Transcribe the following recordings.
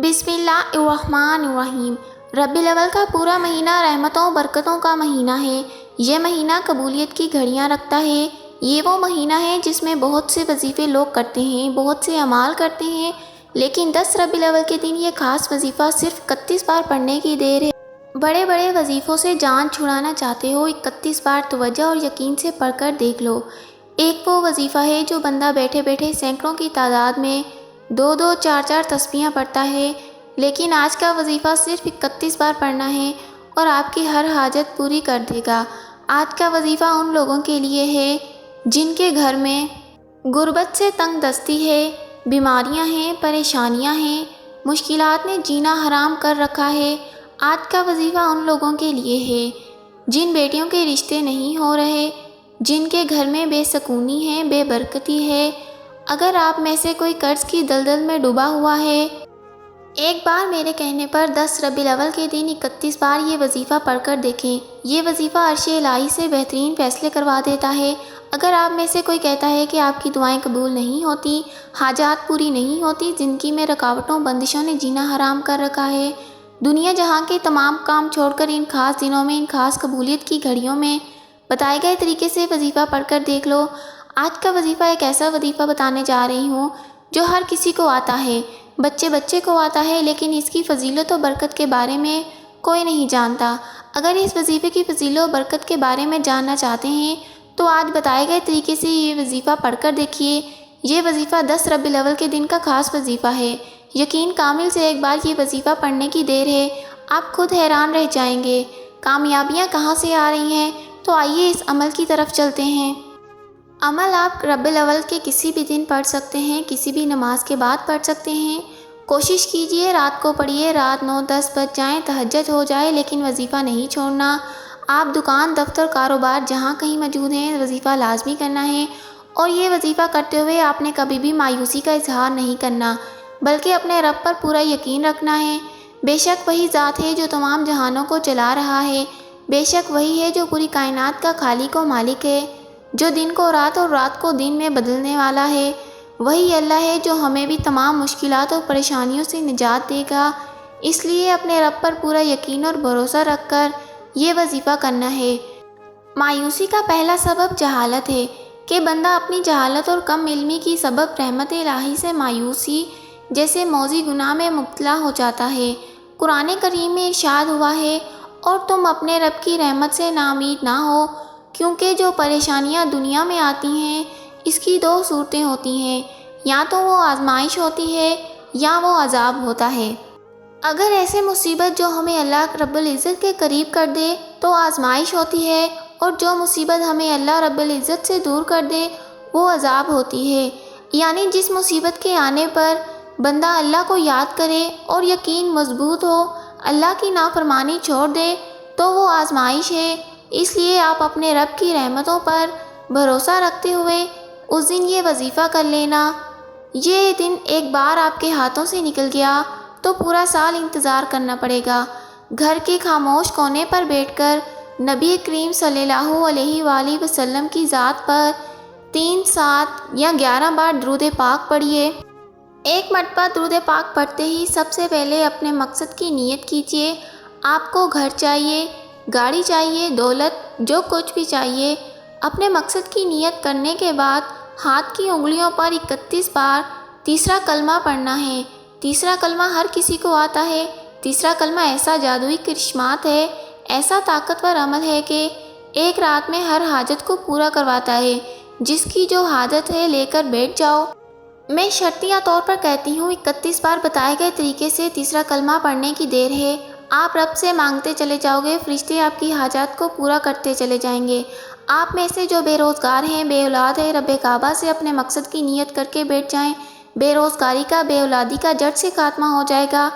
بسم اللہ الرحمن الرحیم۔ ربیع الاول کا پورا مہینہ رحمتوں و برکتوں کا مہینہ ہے۔ یہ مہینہ قبولیت کی گھڑیاں رکھتا ہے۔ یہ وہ مہینہ ہے جس میں بہت سے وظیفے لوگ کرتے ہیں، بہت سے اعمال کرتے ہیں، لیکن 10 ربیع الاول کے دن یہ خاص وظیفہ صرف 31 بار پڑھنے کی دیر ہے۔ بڑے بڑے وظیفوں سے جان چھڑانا چاہتے ہو، 31 بار توجہ اور یقین سے پڑھ کر دیکھ لو۔ ایک وہ وظیفہ ہے جو بندہ بیٹھے بیٹھے سینکڑوں کی تعداد میں 2 4 تسبیحاں پڑھتا ہے، لیکن آج کا وظیفہ صرف 31 بار پڑھنا ہے اور آپ کی ہر حاجت پوری کر دے گا۔ آج کا وظیفہ ان لوگوں کے لیے ہے جن کے گھر میں غربت سے تنگ دستی ہے، بیماریاں ہیں، پریشانیاں ہیں، مشکلات نے جینا حرام کر رکھا ہے۔ آج کا وظیفہ ان لوگوں کے لیے ہے جن بیٹیوں کے رشتے نہیں ہو رہے، جن کے گھر میں بے سکونی ہے، بے برکتی ہے۔ اگر آپ میں سے کوئی قرض کی دلدل میں ڈوبا ہوا ہے، ایک بار میرے کہنے پر 10 ربیع الاول کے دن 31 بار یہ وظیفہ پڑھ کر دیکھیں۔ یہ وظیفہ عرش الہی سے بہترین فیصلے کروا دیتا ہے۔ اگر آپ میں سے کوئی کہتا ہے کہ آپ کی دعائیں قبول نہیں ہوتی، حاجات پوری نہیں ہوتی، زندگی میں رکاوٹوں بندشوں نے جینا حرام کر رکھا ہے، دنیا جہاں کے تمام کام چھوڑ کر ان خاص دنوں میں، ان خاص قبولیت کی گھڑیوں میں بتائے گئے طریقے سے وظیفہ پڑھ کر دیکھ لو۔ آج کا وظیفہ ایک ایسا وظیفہ بتانے جا رہی ہوں جو ہر کسی کو آتا ہے، بچے کو آتا ہے، لیکن اس کی فضیلت و برکت کے بارے میں کوئی نہیں جانتا۔ اگر اس وظیفے کی فضیلت و برکت کے بارے میں جاننا چاہتے ہیں تو آج بتائے گئے طریقے سے یہ وظیفہ پڑھ کر دیکھیے۔ یہ وظیفہ 10 ربیع الاول کے دن کا خاص وظیفہ ہے۔ یقین کامل سے ایک بار یہ وظیفہ پڑھنے کی دیر ہے، آپ خود حیران رہ جائیں گے کامیابیاں کہاں سے آ رہی ہیں۔ تو آئیے اس عمل کی طرف چلتے ہیں۔ عمل آپ ربیع الاول کے کسی بھی دن پڑھ سکتے ہیں، کسی بھی نماز کے بعد پڑھ سکتے ہیں۔ کوشش کیجئے رات کو پڑھیے، رات 9 10 بج جائیں، تہجد ہو جائے، لیکن وظیفہ نہیں چھوڑنا۔ آپ دکان، دفتر، کاروبار جہاں کہیں موجود ہیں، وظیفہ لازمی کرنا ہے، اور یہ وظیفہ کرتے ہوئے آپ نے کبھی بھی مایوسی کا اظہار نہیں کرنا، بلکہ اپنے رب پر پورا یقین رکھنا ہے۔ بے شک وہی ذات ہے جو تمام جہانوں کو چلا رہا ہے، بے شک وہی ہے جو پوری کائنات کا خالق و مالک ہے، جو دن کو رات اور رات کو دن میں بدلنے والا ہے۔ وہی اللہ ہے جو ہمیں بھی تمام مشکلات اور پریشانیوں سے نجات دے گا۔ اس لیے اپنے رب پر پورا یقین اور بھروسہ رکھ کر یہ وظیفہ کرنا ہے۔ مایوسی کا پہلا سبب جہالت ہے کہ بندہ اپنی جہالت اور کم علمی کی سبب رحمت الہی سے مایوسی جیسے موذی گناہ میں مبتلا ہو جاتا ہے۔ قرآن کریم میں ارشاد ہوا ہے، اور تم اپنے رب کی رحمت سے ناامید نہ ہو، کیونکہ جو پریشانیاں دنیا میں آتی ہیں اس کی 2 صورتیں ہوتی ہیں، یا تو وہ آزمائش ہوتی ہے یا وہ عذاب ہوتا ہے۔ اگر ایسے مصیبت جو ہمیں اللہ رب العزت کے قریب کر دے تو آزمائش ہوتی ہے، اور جو مصیبت ہمیں اللہ رب العزت سے دور کر دے وہ عذاب ہوتی ہے۔ یعنی جس مصیبت کے آنے پر بندہ اللہ کو یاد کرے اور یقین مضبوط ہو، اللہ کی نافرمانی چھوڑ دے تو وہ آزمائش ہے۔ اس لیے آپ اپنے رب کی رحمتوں پر بھروسہ رکھتے ہوئے اس دن یہ وظیفہ کر لینا۔ یہ دن ایک بار آپ کے ہاتھوں سے نکل گیا تو پورا سال انتظار کرنا پڑے گا۔ گھر کے خاموش کونے پر بیٹھ کر نبی کریم صلی اللہ علیہ وآلہ وسلم کی ذات پر 3 7 یا 11 بار درود پاک پڑھیے۔ ایک مرتبہ درود پاک پڑھتے ہی سب سے پہلے اپنے مقصد کی نیت کیجیے۔ آپ کو گھر چاہیے، گاڑی چاہیے، دولت، جو کچھ بھی چاہیے، اپنے مقصد کی نیت کرنے کے بعد ہاتھ کی انگلیوں پر 31 بار تیسرا کلمہ پڑھنا ہے۔ تیسرا کلمہ ہر کسی کو آتا ہے۔ تیسرا کلمہ ایسا جادوئی کرشمات ہے، ایسا طاقتور عمل ہے کہ ایک رات میں ہر حاجت کو پورا کرواتا ہے۔ جس کی جو حاجت ہے لے کر بیٹھ جاؤ۔ میں شرطیہ طور پر کہتی ہوں 31 بار بتائے گئے طریقے سے تیسرا کلمہ پڑھنے کی دیر ہے۔ آپ رب سے مانگتے چلے جاؤ گے، فرشتے آپ کی حاجات کو پورا کرتے چلے جائیں گے۔ آپ میں سے جو بے روزگار ہیں، بے اولاد ہے، رب کعبہ سے اپنے مقصد کی نیت کر کے بیٹھ جائیں۔ بے روزگاری کا، بے اولادی کا جڑ سے خاتمہ ہو جائے گا۔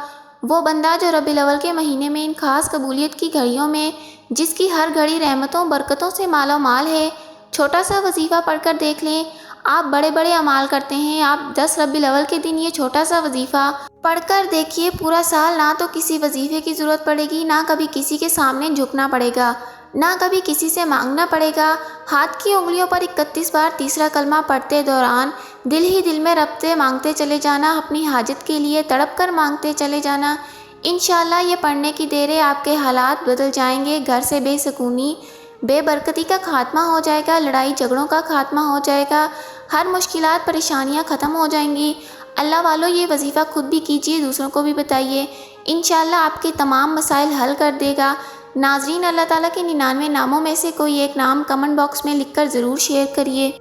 وہ بندہ جو ربیع الاول کے مہینے میں ان خاص قبولیت کی گھڑیوں میں، جس کی ہر گھڑی رحمتوں برکتوں سے مالا مال ہے، چھوٹا سا وظیفہ پڑھ کر دیکھ لیں۔ آپ بڑے بڑے اعمال کرتے ہیں، آپ 10 ربیع الاول کے دن یہ چھوٹا سا وظیفہ پڑھ کر دیکھیے، پورا سال نہ تو کسی وظیفے کی ضرورت پڑے گی، نہ کبھی کسی کے سامنے جھکنا پڑے گا، نہ کبھی کسی سے مانگنا پڑے گا۔ ہاتھ کی انگلیوں پر 31 بار تیسرا کلمہ پڑھتے دوران دل ہی دل میں رب سے مانگتے چلے جانا، اپنی حاجت کے لیے تڑپ کر مانگتے چلے جانا۔ انشاءاللہ یہ پڑھنے کی دیر ہے آپ کے حالات بدل جائیں گے، گھر سے بے سکونی بے برکتی کا خاتمہ ہو جائے گا، لڑائی جھگڑوں کا خاتمہ ہو جائے گا، ہر مشکلات پریشانیاں ختم ہو جائیں گی۔ اللہ والو یہ وظیفہ خود بھی کیجیے، دوسروں کو بھی بتائیے، انشاءاللہ آپ کے تمام مسائل حل کر دے گا۔ ناظرین، اللہ تعالیٰ کے 99 ناموں میں سے کوئی ایک نام کمنٹ باکس میں لکھ کر ضرور شیئر کریے۔